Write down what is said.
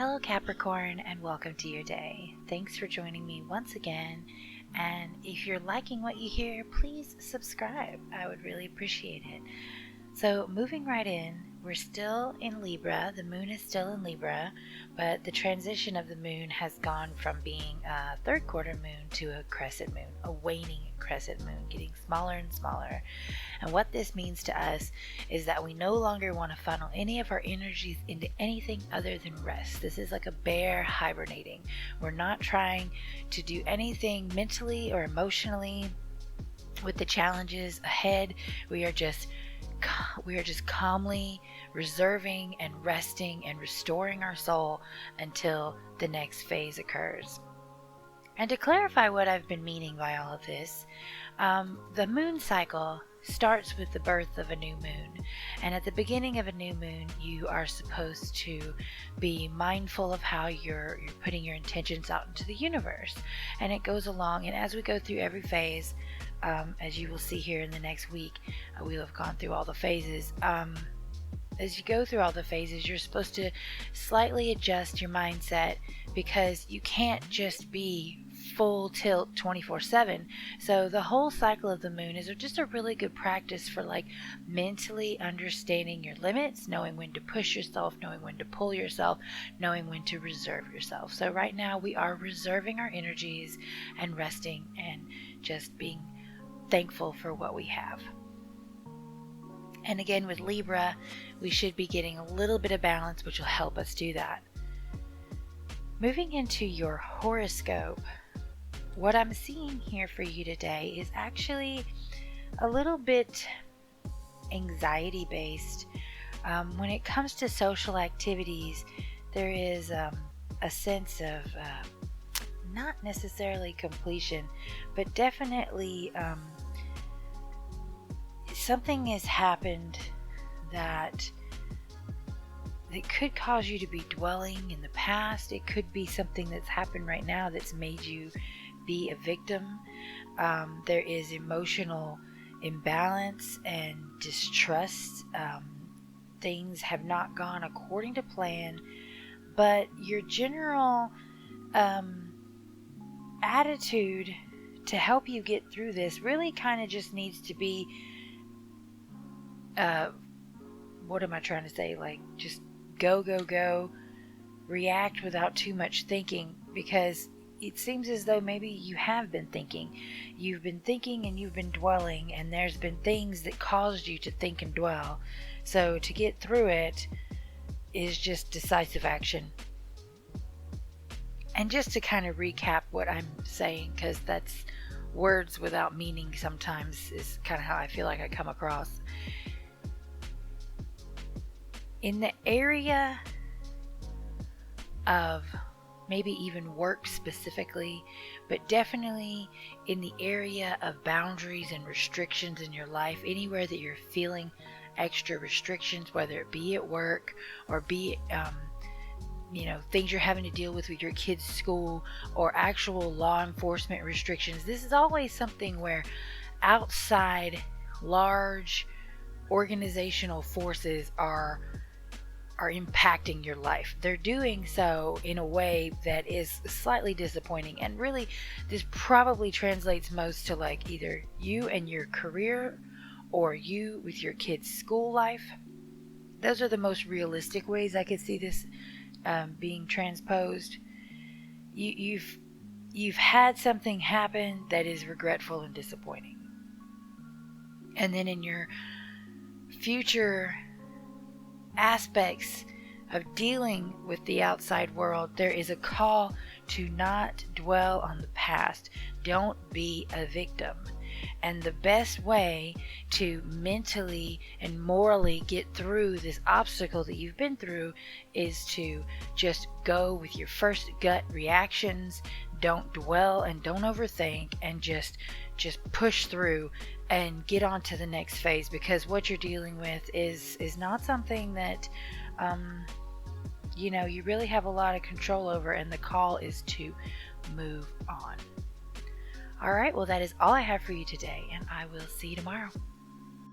Hello Capricorn, and welcome to your day. Thanks for joining me once again, and if you're liking what you hear, please subscribe. I would really appreciate it. So moving right in, we're still in Libra. The moon is still in Libra, but the transition of the moon has gone from being a third quarter moon to a crescent moon, a waning crescent moon, getting smaller and smaller. And what this means to us is that we no longer want to funnel any of our energies into anything other than rest. This is like a bear hibernating. We're not trying to do anything mentally or emotionally with the challenges ahead. We are just calmly reserving and resting and restoring our soul until the next phase occurs. And to clarify what I've been meaning by all of this, the moon cycle starts with the birth of a new moon. And at the beginning of a new moon, you are supposed to be mindful of how you're putting your intentions out into the universe. And it goes along, and as we go through every phase, as you will see here in the next week, we'll have gone through all the phases. As you go through all the phases, you're supposed to slightly adjust your mindset, because you can't just be full tilt 24/7. So the whole cycle of the moon is just a really good practice for like mentally understanding your limits, knowing when to push yourself, knowing when to pull yourself, knowing when to reserve yourself. So right now we are reserving our energies and resting and just being thankful for what we have. And again, with Libra, we should be getting a little bit of balance, which will help us do that. Moving into your horoscope, what I'm seeing here for you today is actually a little bit anxiety based. When it comes to social activities, there is a sense of not necessarily completion, but definitely something has happened that could cause you to be dwelling in the past. It could be something that's happened right now that's made you be a victim. There is emotional imbalance and distrust. Things have not gone according to plan, but your general attitude to help you get through this really kind of just needs to be what am I trying to say? Like, just go, react without too much thinking, because it seems as though maybe you have been thinking. You've been thinking and you've been dwelling, and there's been things that caused you to think and dwell. So to get through it is just decisive action. And just to kind of recap what I'm saying, because that's words without meaning sometimes is kind of how I feel like I come across. In the area of maybe even work specifically, but definitely in the area of boundaries and restrictions in your life, anywhere that you're feeling extra restrictions, whether it be at work or be things you're having to deal with your kids' school or actual law enforcement restrictions. This is always something where outside large organizational forces are impacting your life. They're doing so in a way that is slightly disappointing, and really this probably translates most to like either you and your career or you with your kids' school life. Those are the most realistic ways I could see this being transposed. You've had something happen that is regretful and disappointing, and then in your future aspects of dealing with the outside world, there is a call to not dwell on the past. Don't be a victim. And the best way to mentally and morally get through this obstacle that you've been through is to just go with your first gut reactions. Don't dwell and don't overthink, and just push through and get on to the next phase, because what you're dealing with is not something that you really have a lot of control over, and the call is to move on. All right, well, that is all I have for you today, and I will see you tomorrow.